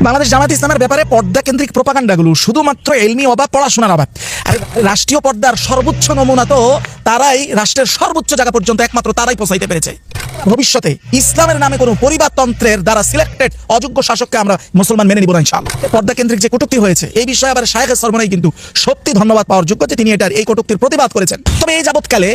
বাংলাদেশ জামায়াত ইসলামের ব্যাপারে পর্দা কেন্দ্রিক প্রোপাগান্ডাগুলো শুধুমাত্র এলমি অভাব, পড়াশোনার অভাব। আর রাষ্ট্রীয় পর্দার সর্বোচ্চ নমুনা তো তারাই, রাষ্ট্রের সর্বোচ্চ জায়গা পর্যন্ত একমাত্র তারাই পৌঁছাইতে পেরেছে। ভবিষ্যতে ইসলামের নামে কোনো পরিবারতন্ত্রের দ্বারা সিলেক্টেড অযোগ্য শাসককে আমরা মুসলমান মেনে নিব না ইনশাআল্লাহ। পর্দা কেন্দ্রিক যে কটূক্তি হয়েছে এই বিষয়ে আবার শায়েখ সরমনাই কিন্তু সত্যি ধন্যবাদ পাওয়ার যোগ্য যে তিনি এই কটূক্তির প্রতিবাদ করেছেন। তবে এই যাবৎকালে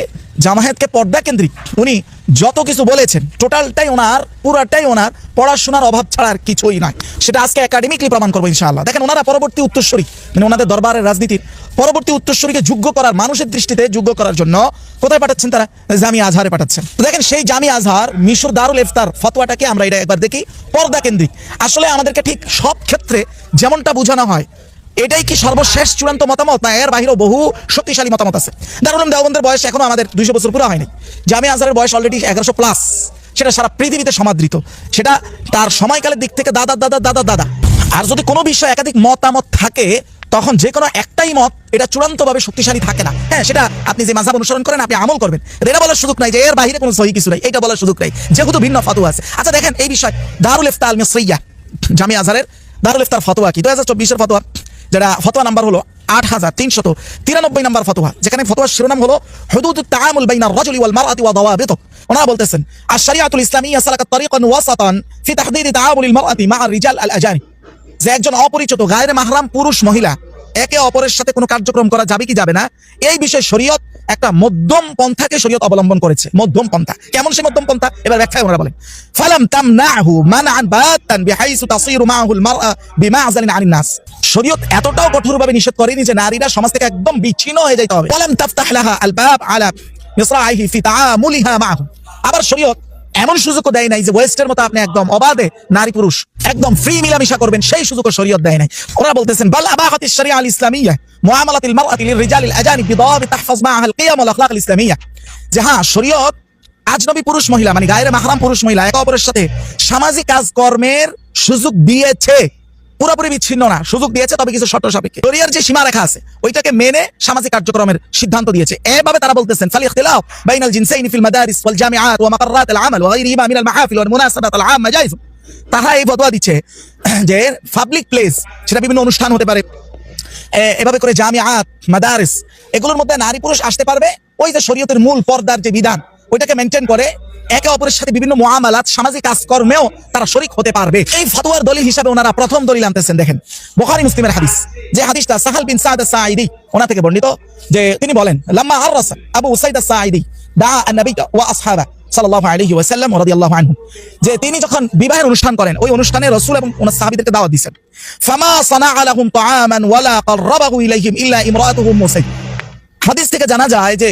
জামায়াতকে পর্দা কেন্দ্রিক উনি যত কিছু বলেছেন পুরাটাই ওনার পড়াশোনার অভাব ছাড়া আর কিছুই নয়। সেটা আজকে একাডেমিকলি প্রমাণ করবো ইনশাআল্লাহ। দেখেন, ওনারা পরবর্তী উত্তরসূরি, মানে ওনাদের দরবারের রাজনীতির পরবর্তী উত্তরসূরিকে যোগ্য করার, মানুষের দৃষ্টিতে যোগ্য করার জন্য কোথায় পাঠাচ্ছেন? তারা জামিয়া আজহারে পাঠাচ্ছেন। তো দেখেন, সেই জামিয়া আজহার মিশর দারুল ইফতার ফতোয়াটাকে আমরা এটা একবার দেখি পর্দা কেন্দ্রিক। আসলে আমাদেরকে ঠিক সব ক্ষেত্রে যেমনটা বোঝানো হয় এটাই কি সর্বশেষ চূড়ান্ত মতামত, না এর বাহিরেও বহু শক্তিশালী মতামত আছে? দারুল উলুম দেওবন্দের বয়স এখনো আমাদের 200 বছর পুরো হয়নি। জামিয়া আজহারের বয়স অলরেডি 1100+। সেটা সারা পৃথিবীতে সমাদৃত, সেটা তার সময়কালের দিক থেকে দাদা। আর যদি কোনো বিষয়ে একাধিক মতামত থাকে তখন যে কোনো একটাই মত এটা চূড়ান্তভাবে শক্তিশালী থাকে না। হ্যাঁ, সেটা আপনি যে মাযহাব অনুসরণ করেন আপনি আমল করবেন, এটা বলার সুযোগ নাই যে এর বাইরে কোনো সহি কিছু নাই, এটা বলার সুযোগ নাই, যেহেতু ভিন্ন ফতোয়া আছে। আচ্ছা দেখেন, এই বিষয় দারুল ইফতা আল মিসরিয়া, জামিয়া আজহারের দারুল ইফতার ফতোয়া কি 2024-এর ফতোয়া, যেটা ফতোয়া নাম্বার হলো 8393 নাম্বার ফতোয়া, যেখানে ফতোয়ার শিরোনাম হলো হুদুদুত তাআমুল বাইনার রাজুলি ওয়াল মারআতি ওয়া দাওয়াবিতুহু। ওনারা বলতেছেন আশ-শরিয়াতুল ইসলামিয়্যা সালাকাত তারিকান ওয়াসাতান ফি তাহদীদ তাআমুলিল মারআতি মা'আর রিজাল আল আজানিব। যে একজন অপরিচিত গায়রে মাহরাম পুরুষ মহিলা একে অপরের সাথে কোনো কার্যক্রম করা যাবে কি যাবে না, এই বিষয়ে শরীয়ত একটা মধ্যম পন্থাকে শরীয়ত অবলম্বন করেছে। মধ্যম পন্থা কেমন? সে মধ্যম পন্থা এবার ব্যাখ্যায় ওনারা বলেন ফালাম তামনাহু মানআন বাতান বিহাইসু তাসিরু মা'হুল মারআ বিমা'যালিন আনিন নাস। শরীয়ত এতটাও কঠোরভাবে নিষেধ করেনি যে নারীরা সমাজ থেকে একদম বিচ্ছিন্ন হয়ে যেতে হবে। ফালাম তাফতাহ লাহা আল বাব আলা মিসরাইহি ফি তাআমুলিহা মা'হু। আবার শরীয়ত এমন সুযোগও দেয় নাই যে ওয়েস্টের মতো আপনি একদম অবাধে নারী পুরুষ একদম ফ্রি মিলামিশা করবেন, সেই সুযোগও শরীয়ত দেয় নাই। ওরা বলতেছেন বাল আবাহাতিশ শরিয়া আল ইসলামিয়্যা মুআমালাতিল মারআতি লিররিজাল আল আজানিব বিদাওয়াবিত তাহফাজ মা'আহা আল কিয়াম ওয়াল আখলাক আল ইসলামিয়্যা। যে হ্যাঁ, শরীয়ত আজনবী পুরুষ মহিলা মানে গায়রে মাহরাম পুরুষ মহিলা একে অপরের সাথে সামাজিক কাজকর্মের সুযোগ দিয়েছে, পুরোপুরি বিচ্ছিন্ন না, সুযোগ দিয়েছে, তবে কিছু শর্ত সাপেক্ষে। শরিয়ার যে সীমা রেখা আছে ওইটাকে মেনে সামাজিক কার্যক্রমের সিদ্ধান্ত দিয়েছে। এভাবে তারা বলতেছেন ফাল ইখতিলাফ বাইনাল জিনসাইনি ফিল মাদারিস ওয়াল জামিআত ওয়া মাকাররাত আল আমাল ওয়া গায়রিহিমা মিনাল মাহফিল ওয়াল মুনাসাবাত আল আম্মা জায়েজ। তারা এই ফতোয়া দিচ্ছে যে পাবলিক প্লেস, সেটা বিভিন্ন অনুষ্ঠান হতে পারে, এভাবে করে জামিআত মাদারিস এগুলোর মধ্যে নারী পুরুষ আসতে পারবে, ওই যে শরীয়তের মূল পর্দার যে বিধান ওইটাকে মেনটেন করে একে অপরের সাথে বিভিন্ন মুআমালাত সামাজিক কাজকর্মেও তারা শরীক হতে পারবে। এই ফতোয়ার দলিল হিসাবে ওনারা প্রথম দলিল আনতেছেন। দেখেন বুখারী মুসলিমের হাদিস, যে হাদিসটা সাহাল বিন সাদ আস-সাঈদী ওনা থেকে বর্ণিত, যে তিনি বলেন লাম্মা আররাসা আবু উসাইদ আস-সাঈদী দা আন-নবী ওয়া আসহাবা সাল্লাল্লাহু আলাইহি ওয়াসাল্লাম ওয়া রাদিয়াল্লাহু আনহুম। যে তিনি যখন বিবাহের অনুষ্ঠান করেন ওই অনুষ্ঠানে রাসূল এবং ওনার সাহাবীদেরকে দাওয়াত দিয়েছেন। ফামা সানাআ লাহুম তাআমান ওয়ালা কাররাবাহু ইলাইহিম ইল্লা ইমরাতুহু মুসাইদ। হাদিস থেকে জানা যায় যে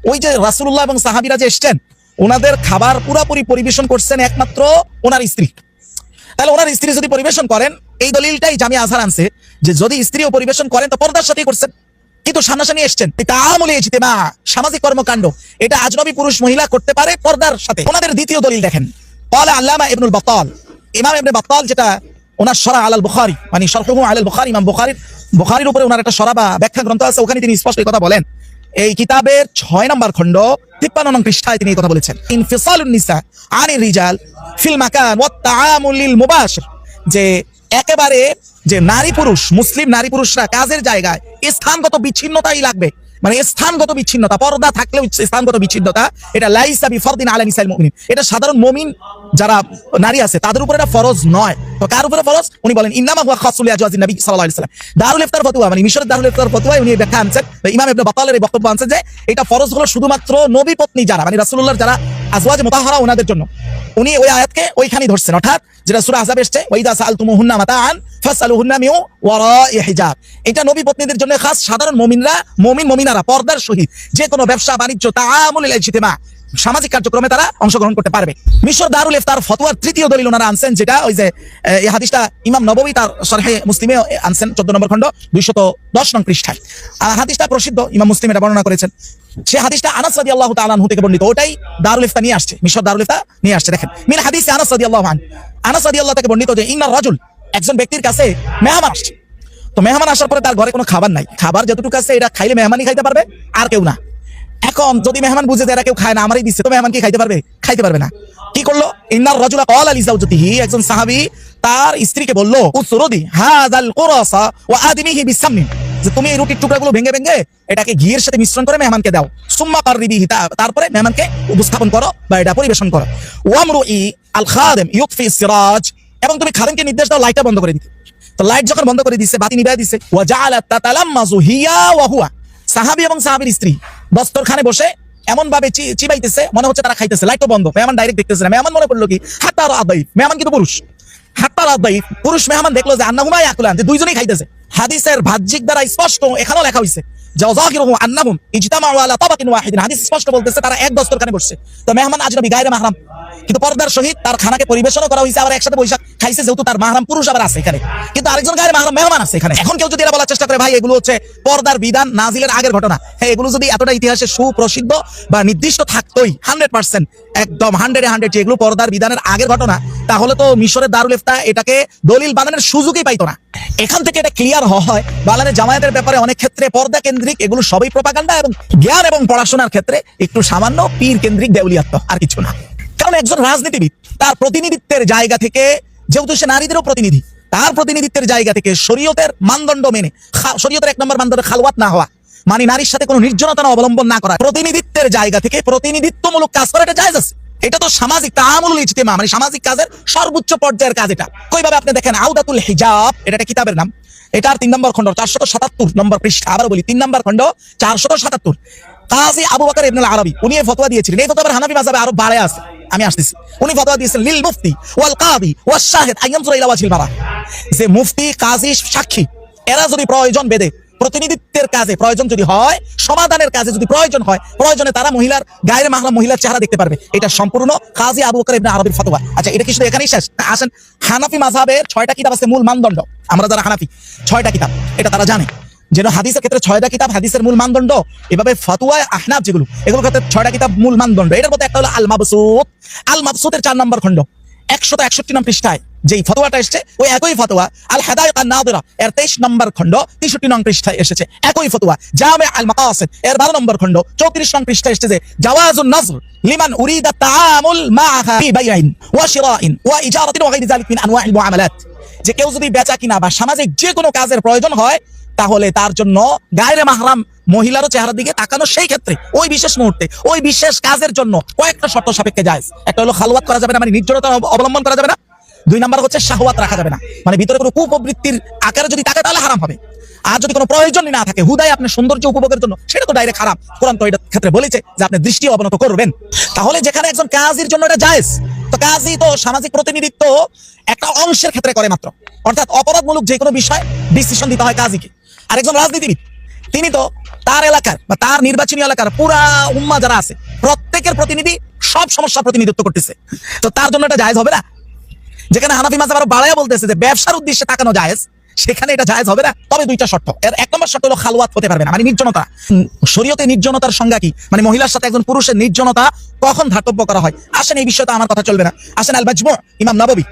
ওই যে রাসূলুল্লাহ এবং সাহাবীরা যে এসেছেন ওনাদের খাবার পুরোপুরি পরিবেশন করছেন একমাত্র ওনার স্ত্রী। তাহলে ওনার স্ত্রী যদি পরিবেশন করেন, এই দলিলটাই জামিয়া আজহার আনছে যে যদি স্ত্রীও পরিবেশন করেন তো পর্দার সাথেই করছেন, কিন্তু সামনাসামনি এসছেন। তাআমুল ইজতিমা সামাজিক কর্মকাণ্ড এটা আজনবী পুরুষ মহিলা করতে পারে পর্দার সাথে। ওনাদের দ্বিতীয় দলিল দেখেন, ক্বালা আল্লামা ইবনুল বাত্তাল, ইমাম ইবনে বাত্তাল, যেটা ওনার শরহ আলাল বুখারী মানে শরহুহু আলাল বুখারী, ইমাম বুখারীর উপরে ওনার একটা শরহ বা ব্যাখ্যা গ্রন্থ আছে, ওখানে তিনি স্পষ্ট এই কথা বলেন। এই কিতাবের 6 নম্বর খণ্ড 53 নং পৃষ্ঠায় তিনি এই কথা বলেছেন, ইনফিসালুন নিসা আনির রিজাল ফিল মাকান ওয়াত তাআমুলিল মুবাশির। যে একেবারে যে নারী পুরুষ, মুসলিম নারী পুরুষরা কাজের জায়গায় স্থানগত বিচ্ছিন্নতাই লাগবে, মানে স্থানগত বিচ্ছিন্নতা, পর্দা থাকলেও স্থানগত বিচ্ছিন্নতা, এটা লাইসা বিফরদিন আলা নিসাইল মুমিনিন, এটা সাধারণ মুমিন যারা নারী আছে তাদের উপর এটা ফরজ নয়। তো কার উপরে ফরজ? উনি বলেন ইন্নামা হুয়া খাসুল লিআজওয়াজিন নবী সাল্লাল্লাহু আলাইহি ওয়াসাল্লাম। দারুল ইফতার ফতোয়া মানে মিশরের দারুল ইফতার ফতোয়ায় উনি ব্যাখ্যা আনছেন, ইমাম ইবনে বাত্তালের এই বক্তব্য আনছেন যে এটা ফরজ হলো শুধুমাত্র নবী পত্নী যারা মানে রাসূলুল্লাহর যারা আজওয়াজ মুতাহহারা ওনাদের জন্য। উনি ওই আয়াতকে ওইখানেই ধরছেন, অর্থাৎ যেটা সূরা আহজাব এসেছে ওয়াইদা সাআলতুমুহুন্না মাতাআন ফাসআলুহুন্না মিন ওয়ারাই হিজাব, এটা নবী পত্নীদের জন্য খাস। সাধারণ মুমিনারা পর্দার সহিত যে কোনো ব্যবসা বাণিজ্য তাআমুলিল ইজতিমা সামাজিক কার্যক্রমে তারা অংশগ্রহণ করতে পারবে। মিশর দারুল ইফতার ফতোয়ার তৃতীয় দলিল ওনারা আনছেন, যেটা ওই যে এই হাদিসটা ইমাম নববী তার শরহে মুসলিমে আনছেন 14 নম্বর খণ্ড 210 নং পৃষ্ঠায়। হাদিসটা প্রসিদ্ধ, ইমাম মুসলিম এটা বর্ণনা করেছেন। সে হাদিসটা আনাস রাদিয়াল্লাহু তাআলা আনহু থেকে বর্ণিত, ওটাই দারুল ইফতার নিয়ে আসছে, মিশর দারুল ইফতার নিয়ে আসছে। দেখেন মিন হাদিসে আনাস রাদিয়াল্লাহু আনহু, আনাস রাদিয়াল্লাহু থেকে বর্ণিত যে ইন্নার রাজুল, একজন ব্যক্তির কাছে মেহমান আসছে। তো মেহমান আসার পরে তার ঘরে কোনো খাবার নাই, খাবার যতটুকু আছে এটা খাইলে মেহমানই খাইতে পারবে আর কেউ না। এখন যদি মেহমান বুঝে যে এরা কেউ খায় না আমারই দিচ্ছে, তো মেহমান কি খাইতে পারবে? খাইতে পারবে না। কি করলো? ইন্নার রাজুলা ক্বালা লি যাওজাতিহি, একজন সাহাবী তার স্ত্রীকে বলল উসরুদি হাযাল কুরাসা ওয়া আদমিহি বিসামনি, যে তুমি এই রুটির টুকরাগুলো ভেঙে ভেঙে এটাকে ঘিয়ের সাথে মিশ্রণ করে মেহমানকে দাও। সুম্মা কাররিবিহি, তারপরে মেহমানকে উপস্থাপন করো বা এটা পরিবেশন করো। ওয়ামরুই আল খাদিম ইউতফি সিরাজ, এবং তুমি খাদেমকে নির্দেশ দাও লাইটটা বন্ধ করে দিতে। তো লাইট যখন বন্ধ করে দিছে, বাতি নিভায় দিছে, ওয়া জাআলাত তাতালাম্মাযু হিয়া ওয়া হুয়া, সাহাবী এবং সাহাবীর স্ত্রী দস্তরখানে বসে এমন ভাবে চিবাইতেছে মনে হচ্ছে তারা খাইতেছে, লাইট তো বন্ধ, মেহমান ডাইরেক্ট দেখতেছে না। মেহমান মনে করলো কি হাত্তা রাদাইফ, মেহমান কিন্তু পুরুষ, হাত্তা রাদাইফ পুরুষ মেহমান দেখলো যে আন্নাহুমা ইয়াকুলান, যে দুইজনেই খাইতেছে। হাদিসের বাহ্যিক দ্বারা স্পষ্ট এখানেও লেখা হইছে যে যাহিরুহু আন্নাহুম ইজতামাউ আলা তাবাকিন ওয়াহিদিন, হাদিস স্পষ্ট বলতেছে তারা এক দস্তরখানে বসছে। তো মেহমান আজনবী গায়রে মাহরাম, কিন্তু পর্দার সহিত তার খানাকে পরিবেশনও করা হয়েছে, আবার একসাথে বৈশাখ খাইছে, যেহেতু তার মাহরাম পুরুষ আবার আছে এখানে, কিন্তু আরেকজন গায়ের মাহরাম মেহমান আছে এখানে। এখন কেউ যদি এরা বলার চেষ্টা করে ভাই এগুলো হচ্ছে পর্দার বিধান নাজিলের আগের ঘটনা, হ্যাঁ এগুলো যদি এতটা ইতিহাসে সুপ্রসিদ্ধ বা নির্দিষ্ট থাকতোই 100% একদম 100 এগুলো পর্দার বিধানের আগের ঘটনা, তাহলে তো মিশরের দারুল ইফতা এটাকে দলিল বানানোর সুযোগই পাইতো না। এখান থেকে এটা ক্লিয়ার হয় বালানের জামায়াতের ব্যাপারে অনেক ক্ষেত্রে পর্দা কেন্দ্রিক এগুলো সবই প্রপাগান্ডা, এবং জ্ঞান এবং পড়াশোনার ক্ষেত্রে একটু সামান্য পীর কেন্দ্রিক দেউলিয়াত্ব, আর কিছু না। কারণ একজন রাজনীতিবিদ তার প্রতিনিধিত্বের জায়গা থেকে, যেহেতু সে নারীদেরও প্রতিনিধি, তার প্রতিনিধিত্বের জায়গা থেকে শরীয়তের মানদণ্ড মেনে, শরীয়তের 1 নম্বর মানদণ্ড খালওয়াত না হওয়া, মানে নারীর সাথে কোনো নির্জনতা অবলম্বন না করা, প্রতিনিধিত্বের জায়গা থেকে প্রতিনিধিত্বমূলক কাজ করা, এটা জায়েজ আছে। এটা তো সামাজিক তাআমুলুল ইজতিমা, মানে সামাজিক কাজের সর্বোচ্চ পর্যায়ের কাজ। এটা কইভাবে আপনি দেখেন আউদাতুল হিজাব, এটা একটা কিতাবের নাম, এটার 3 নম্বর খণ্ড 477 নম্বর পৃষ্ঠা, আবার বলি 3 নম্বর খণ্ড 477। কাজী আবু বকর ইবনে আল আরবি উনি এই ফতোয়া দিয়েছিলেন, এই ফতোয়া হানাফি মাযহাবে আরো বাড়ে আছে, আমি আসতেছি। উনি ফতোয়া দিয়েছেন লিল মুফতি ওয়াল কাযী ওয়াশ শাহিদ আইয়ামসুরা ইলা ওয়াজহিল বারা, যে মুফতি কাজী সাক্ষী এরা যদি প্রয়োজন বেদে প্রতিনিধিত্বের কাজে প্রয়োজন যদি হয়, সমাধানের কাজে যদি প্রয়োজন হয়, প্রয়োজনে তারা মহিলার গায়ের মাহরাম মহিলার চেহারা দেখতে পারবে। এটা সম্পূর্ণ কাজী আবু বকর ইবনে আরবির ফতোয়া। আচ্ছা, এটা কি শুধু এখানেই শেষ? আসেন, হানাফি মাযহাবের 6টা কিতাব আছে মূল মানদণ্ড, আমরা যারা হানাফি 6টা কিতাব এটা তারা জানে, যেন হাদিসের ক্ষেত্রে 6টা কিতাব হাদিসের মূল মানদণ্ড, এভাবে ফতোয়া আহনাফ যেগুলো এগুলোর ক্ষেত্রে 6টা কিতাব মূল মানদণ্ড। এটার মধ্যে একটা হলো আল মাবসুত, আল মাবসুতের 4 নম্বর খণ্ড 161 নং পৃষ্ঠায় যেই ফতোয়াটা এসেছে, ওই একই ফতোয়া আল হাদায়াত আন নাদিরা এর 23 নম্বর খণ্ড 63 নং পৃষ্ঠায় এসেছে। একই ফতোয়া জামে আল মাকাসিদ এর 12 নম্বর খণ্ড 34 নং পৃষ্ঠায় এসেছে জাওয়াজুন নাজর লিমান উরিদা তাআমুল মাআহা ফি বাইইন ওয়া শিরাইন ওয়া ইজারাতিন ওয়া গায়রি যালিক মিন আনওয়াইল মুআমালাত, যে কেউ যদি বেচা কিনা বা সামাজিক যে কোনো কাজের প্রয়োজন হয়, তাহলে তার জন্য গায়রে মাহরাম মহিলারও চেহারার দিকে তাকানো সেই ক্ষেত্রে ওই বিশেষ মুহূর্তে ওই বিশেষ কাজের জন্য কয়েকটা শর্ত সাপেক্ষে জায়েজ। একটা হলো খালওয়াত করা যাবে না, মানে নির্জনতা অবলম্বন করা যাবে না। 2 নম্বর হচ্ছে শাহওয়াত রাখা যাবে না, মানে ভিতরে কোনো কুপ্রবৃত্তির আকারে যদি থাকে তাহলে হারাম হবে। আর যদি কোনো প্রয়োজনই না থাকে হুদায় আপনি সৌন্দর্য উপভোগের জন্য, সেটা তো ডাইরেক্ট হারাম। কোরআন তো এটার ক্ষেত্রে বলেছে যে আপনি দৃষ্টি অবনত করবেন। তাহলে যেখানে একজন কাজীর জন্য এটা জায়েজ, তো কাজী তো সামাজিক প্রতিনিধিত্ব একটা অংশের ক্ষেত্রে করে মাত্র, অর্থাৎ অপরাধমূলক যে কোনো বিষয় ডিসিশন দিতে হয় কাজীকে। আরেকজন রাজনীতিবিদ তিনি তো তার এলাকার বা তার নির্বাচনী এলাকার পুরা উম্মাহ যারা আছে প্রত্যেকের প্রতিনিধি, সব সমস্যা প্রতিনিধিত্ব করতেছে, তো তার জন্য এটা জায়েজ হবে না। যেখানে হানাফি মাযহাব আরো বাড়ায়া বলতেছে যে ব্যবসার উদ্দেশ্যে তাকানো জায়েজ, সেখানে এটা জায়েজ হবে না। তবে 2টা শর্ত। এর 1 নম্বর শর্ত হলো খালওয়াত হতে পারবে না, মানে নির্জনতা। শরীয়তে নির্জনতার সংজ্ঞা কি, মানে মহিলার সাথে একজন পুরুষের নির্জনতা কখন ধাতব্য করা হয়। আসেন, এই বিষয়টা আমার কথা চলবে না। আসেন আল মাজমু ইমাম নববী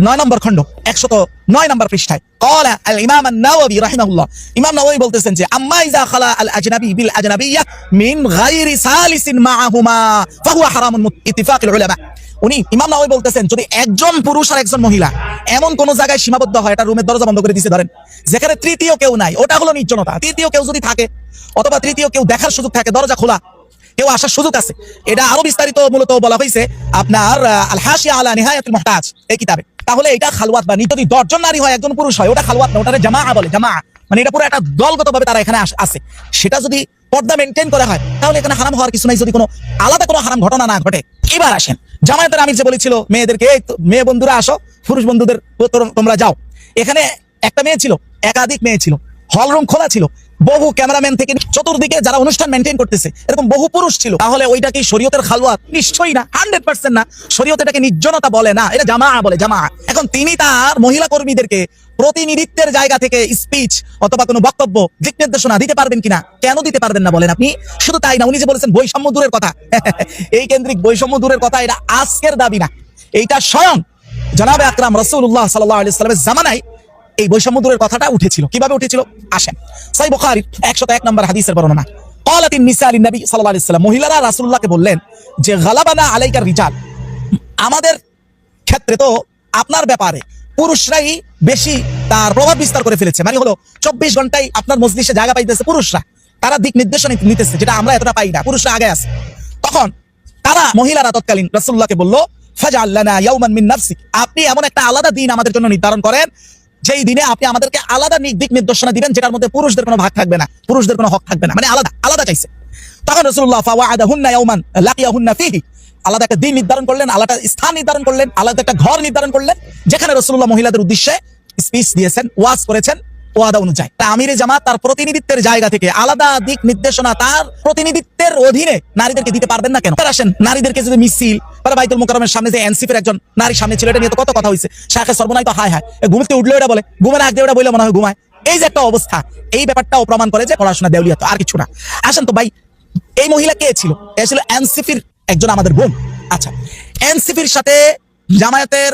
9 নম্বর খণ্ড 109 নম্বর পৃষ্ঠায় ক্বালা আল ইমাম আন-নাওয়াবী রাহিমাহুল্লাহ, ইমাম নাওয়াবী বলতেছেন যে আম্মা ইযা খালা আল আজনাবী বিল আজনাবিয়্যাহ মিন গায়রি সালিসিন মাআহুমা ফাহুয়া হারামুন ইত্তিফাকুল উলামা। উনি ইমাম নাওয়াবী বলতেছেন যদি একজন পুরুষ আর একজন মহিলা এমন কোন জায়গায় সীমাবদ্ধ হয়, এটা রুমের দরজা বন্ধ করে দিয়েছে ধরেন, যেখানে তৃতীয় কেউ নাই, ওটা হলো নির্জনতা। তৃতীয় কেউ যদি থাকে অথবা তৃতীয় কেউ দেখার সুযোগ থাকে, দরজা খোলা, কেউ আসার সুযোগ আছে, এটা আরো বিস্তারিত মূলত বলা হয়েছে আপনার আল হাশিয়া আলা নিহায়াতুল মুহতাজ এই কিতাবে। তাহলে এটা খালওয়াত, বা যদি 10 জন নারী হয় 1 জন পুরুষ হয়, ওটা খালওয়াত না, ওটারে জামাআ বলে। জামাআ মানে এটা পুরো একটা দলগতভাবে তারা এখানে আছে। সেটা যদি পর্দা মেইনটেইন করা হয় তাহলে এখানে হারাম হওয়ার কিছু নাই, যদি কোনো আলাদা কোনো হারাম ঘটনা না ঘটে। এবার আসেন, জামায়াতের আমির যে বলেছিল মেয়েদেরকে, মেয়ে বন্ধুরা আসো, পুরুষ বন্ধুদের তোমরা যাও। এখানে একটা মেয়ে ছিল, একাধিক মেয়ে ছিল, হল রুম খোলা ছিল, বহু ক্যামেরাম্যান থেকে চতুর্দিকে যারা অনুষ্ঠান মেইনটেইন করতেছে এরকম বহু পুরুষ ছিল। তাহলে ওইটা কি শরীয়তের খালওয়াত? নিশ্চয়ই না, 100% না। শরীয়ত এটাকে নির্জনতা বলে না, এটা জামাআ বলে, জামাআ। এখন তিনি তার মহিলা কর্মীদেরকে প্রতিনিধিত্বের জায়গা থেকে স্পিচ অথবা কোনো বক্তব্য দিক নির্দেশনা দিতে পারবেন কিনা? কেন দিতে পারবেন না বলেন আপনি? শুধু তাই না, উনি যে বলেছেন বৈষম্য দূরের কথা, এই কেন্দ্রিক বৈষম্য দূরের কথা, এটা আজকের দাবি না, এইটা স্বয়ং জনাবে আকরাম রাসূলুল্লাহ সাল্লাল্লাহু আলাইহি ওয়াসাল্লামের জামানায় এই বৈষম্য দূরের কথাটা উঠেছিল। কিভাবে উঠেছিল আসেন, সহিহ বুখারী 101 নম্বর হাদিসের বর্ণনা। ক্বালাতিন নিসা লিন নবী সাল্লাল্লাহু আলাইহি ওয়াসাল্লাম, মহিলারা রাসূলুল্লাহকে বললেন যে গালাবানা আলাইকার রিজাল, আমাদের ক্ষেত্রে তো আপনার ব্যাপারে পুরুষরাই বেশি তার প্রভাব বিস্তার করে ফেলেছে। মানে হলো 24 ঘন্টায় আপনার মজলিসে জায়গা পাইতেছে পুরুষরা, তারা দিক নির্দেশনা নিতেছে, যেটা আমরা এতটা পাই না, পুরুষরা আগে আছে। তখন তারা মহিলারা তৎকালীন রাসূলুল্লাহকে বলল, ফাজআল লানা ইয়াওমান মিন নাফসিক, আপনি এমন একটা আলাদা দিন আমাদের জন্য নির্ধারণ করেন যেই দিনে আপনি আমাদেরকে আলাদা দিক নির্দেশনা দিবেন, যেটার মধ্যে পুরুষদের কোনো ভাগ থাকবে না, পুরুষদের কোনো হক থাকবে না, মানে আলাদা আলাদা চাইছে। তখন রাসূলুল্লাহ ফাওয়াদাহুন্না ইয়াওমান লাকিয়াহুন্না ফিহি, আলাদা একটা দিন নির্ধারণ করলেন, আলাদা স্থান নির্ধারণ করলেন, আলাদা একটা ঘর নির্ধারণ করলেন, যেখানে রাসূলুল্লাহ মহিলাদের উদ্দেশ্যে স্পিচ দিয়েছেন, ওয়াজ করেছেন ওয়াদা অনুযায়ী। আমিরে জামাত তার প্রতিনিধিত্বের জায়গা থেকে আলাদা দিক নির্দেশনা তার প্রতিনিধিত্বের অধীনে নারীদেরকে দিতে পারবেন না কেন? আসেন, নারীদেরকে যদি মিছিল বা বাইতুল মুকাররমের সামনে যে এনসিপির একজন নারীর সামনে ছিল, এটা নিয়ে তো কত কথা হয়েছে, শায়েখে সর্বনাই তো হায় হায়, ঘুমতে উঠলো এটা বলে, ঘুমের আগে ওটা বলে মনে হয় ঘুমায়, এই যে একটা অবস্থা, এই ব্যাপারটাও প্রমাণ করে যে পড়াশোনা দেউলিয়াত, আর কিছু না। আসেন তো ভাই, এই মহিলা কে ছিল? এ ছিল এনসিপির একজন আমাদের বোন। আচ্ছা, এনসিপির সাথে জামায়াতের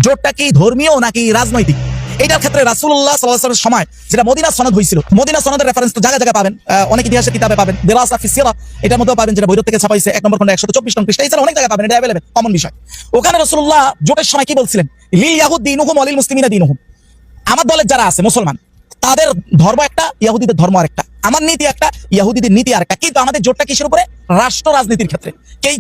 জোটটা কি ধর্মীয় নাকি রাজনৈতিক? এইটার ক্ষেত্রে রাসূলুল্লাহ সাল্লাল্লাহু আলাইহি ওয়াসাল্লামের সময় যেটা মদিনা সনদ হয়েছিল, মদিনা সনদের রেফারেন্স তো জায়গা জায়গা পাবেন, অনেক ইতিহাসের কিতাবে পাবেন, দিরাসা ফি সিরা এটার মধ্যেও পাবেন, যেটা বৈরুত থেকে ছাপাইছে 1 নম্বর খন্ড 124 নং পৃষ্ঠা, এছাড়া অনেক জায়গা পাবেন, এটা अवेलेबल কমন বিষয়। ওখানে রাসূলুল্লাহ জোটের সময় কি বলছিলেন? লিল ইয়াহুদ দীনুহুম ওয়া লিল মুসলিমিনা দীনুহুম, আমার দলের যারা আছে মুসলমান তাদের ধর্ম একটা, ইহুদিদের ধর্ম আরেকটা, আমার নীতি একটা, ইহুদিদের নীতি আরেকটা, কিন্তু আমাদের জোটটা কিসের উপরে? রাষ্ট্র রাজনীতির ক্ষেত্রে।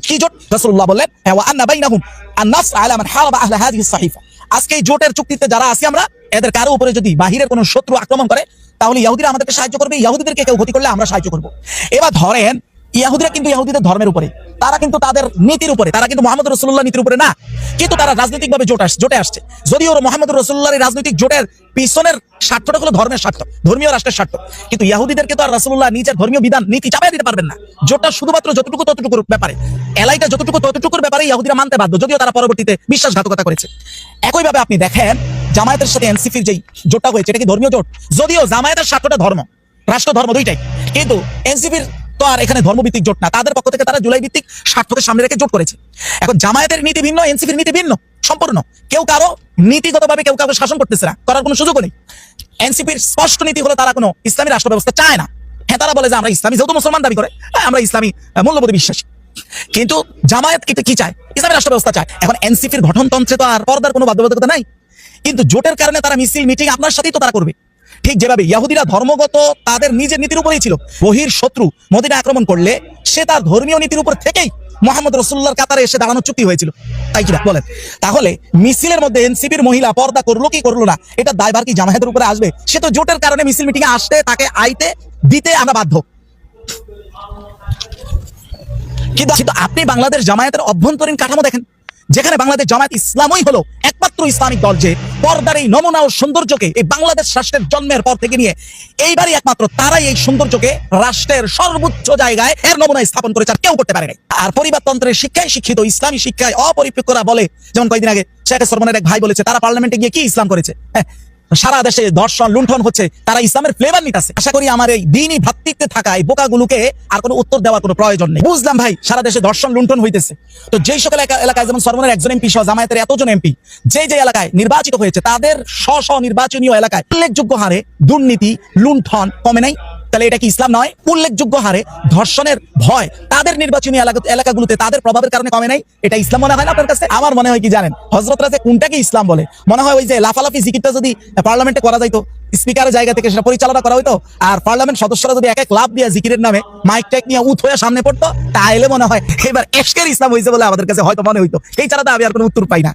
কি জোট? রাসূলুল্লাহ বললেন, ওয়া আন্না বাইনাহুম আন-নাস আলা মান হারাবা আহলা হাযিহিস সাহিফা, আজকে এই জোটের চুক্তিতে যারা আছি আমরা, এদের কারো উপরে যদি বাহিরের কোনো শত্রু আক্রমণ করে, তাহলে ইহুদিরা আমাদেরকে সাহায্য করবে, ইহুদিদেরকে কেউ ক্ষতি করলে আমরা সাহায্য করব। এবার ধরেন ইহুদিরা কিন্তু ইহুদিদের ধর্মের উপরে, তারা কিন্তু তাদের নীতির উপরে, তারা কিন্তু মুহাম্মদ রাসূলুল্লাহ নীতির উপরে না, কিন্তু তারা রাজনৈতিকভাবে জোটে আসছে। যদিও মুহাম্মদ রাসূলুল্লাহর রাজনৈতিক জোটের পিছনের স্বার্থটা হলো ধর্মের স্বার্থ, ধর্মীয় রাষ্ট্রের স্বার্থ, কিন্তু ইহুদিদেরকে তো আর রাসূলুল্লাহ নিজের ধর্মীয় বিধান নীতি চাপিয়ে দিতে পারবেন না। জোটটা শুধুমাত্র যতটুকু ততটুকুর ব্যাপারে, এলাইটা যতটুকু ততটুকুর ব্যাপারে ইহুদিরা মানতে বাধ্য, যদিও তারা পরবর্তীতে বিশ্বাসঘাতকতা করেছে। একইভাবে আপনি দেখেন জামায়াতের সাথে এনসিপির যেই জোটটা হয়েছে, এটা কি ধর্মীয় জোট? যদিও জামায়াতের স্বার্থটা ধর্ম, রাষ্ট্র ধর্ম দুইটাই, কিন্তু এনসিপির তো আর এখানে ধর্মভিত্তিক জোট না, তাদের পক্ষ থেকে তারা জুলাই ভিত্তিক স্বার্থকে সামনে রেখে জোট করেছে। এখন জামায়াতের নীতি ভিন্ন, এনসিপির নীতি ভিন্ন সম্পূর্ণ, কেউ কারো নীতিগতভাবে কেউ কাউকে শাসন করতেছে না, করার কোনো সুযোগও নেই। এনসিপির স্পষ্ট নীতি হলো তারা কোনো ইসলামী রাষ্ট্র ব্যবস্থা চায় না। হ্যাঁ, তারা বলে যে আমরা ইসলামী, যেহেতু মুসলমান দাবি করে, আমরা ইসলামী মূল্যবোধে বিশ্বাসী, কিন্তু জামায়াত এটা কি চায়? ইসলামী রাষ্ট্র ব্যবস্থা চায়। এখন এনসিপির গঠনতন্ত্রে তো আর পর্দার কোনো বাধ্যবাধকতা নাই, কিন্তু জোটের কারণে তারা মিছিল মিটিং আপনার সাথেই তো তারা করবে। ঠিক যেভাবে ইহুদিরা ধর্মগত তাদের নিজের নীতির উপরেই ছিল, বহির শত্রু মদিনা আক্রমণ করলে সে তার ধর্মীয় নীতির উপর থেকেই মুহাম্মদ রাসূলুল্লাহর কাতারে এসে দাঁড়ানোর চুক্তি হয়েছিল, তাই কিনা বলেন? তাহলে মিছিলের মধ্যে এনসিপির মহিলা পর্দা করলো কি করলো না, এটা দায়ভার কি জামায়াতের উপরে আসবে? সে তো জোটের কারণে মিছিল মিটিং এ আসতে, তাকে আইতে দিতে আমরা বাধ্য। কিন্তু আপনি বাংলাদেশ জামায়াতের অভ্যন্তরীণ কাঠামো দেখেন, যেখানে বাংলাদেশ জামায়াত ইসলামই হলো একমাত্র ইসলামিক দল যে পর্দার এই নমুনা ও সৌন্দর্যকে এই বাংলাদেশ রাষ্ট্রের জন্মের পর থেকে নিয়ে এইবারই একমাত্র তারাই এই সৌন্দর্যকে রাষ্ট্রের সর্বোচ্চ জায়গায় এর নমুনা স্থাপন করেছে, আর কেউ করতে পারে নাই। আর পরিবারতন্ত্রের শিক্ষায় শিক্ষিত, ইসলামী শিক্ষায় অপরিপক্করা বলে, যেমন কয়েকদিন আগে শায়েখে সরমনের এক ভাই বলেছে তারা পার্লামেন্টে গিয়ে কি ইসলাম করেছে। হ্যাঁ, সারা দেশে দর্শন লুণ্ঠন হচ্ছে, তারা ইসলামের ফ্লেভার নিতেছে। আশা করি আমার এই দ্বীনি ভ্রাতৃত্বে থাকা এই বোকাগুলোকে আর কোনো উত্তর দেওয়ার কোনো প্রয়োজন নেই। বুঝলাম ভাই, সারা দেশে দর্শন লুণ্ঠন হইতেছে, তো যেই সকল এলাকায় যেমন সরমনের একজন এমপি সহ জামায়াতের এতজন এমপি যে এলাকায় নির্বাচিত হয়েছে, তাদের স্ব নির্বাচনীয় এলাকায় উল্লেখযোগ্য হারে দুর্নীতি লুণ্ঠন কমে নাই, তাহলে এটা কি ইসলাম নয়? উল্লেখযোগ্য হারে ধর্ষণের ভয় তাদের নির্বাচনী এলাকাগুলোতে তাদের প্রভাবের কারণে কমে নাই, এটা ইসলাম মনে হয় না আপনার কাছে? আমার মনে হয় কি জানেন, হযরতরা যে কোনটাকে ইসলাম বলে, মনে হয় ওই যে লাফালাফি জিকিরটা যদি পার্লামেন্টে করা যাইতো, স্পিকারের জায়গা থেকে সেটা পরিচালনা করা হইতো, আর পার্লামেন্ট সদস্যরা যদি এক এক লাভ দিয়ে জিকিরের নামে মাইক টাইক নিয়ে উঠ হয়ে সামনে পড়তো, তাহলে মনে হয় এবার এশকের ইসলাম হয়েছে বলে আমাদের কাছে হয়তো মনে হইতো। এই ছাড়া তো আমি আর কোনো উত্তর পাই না।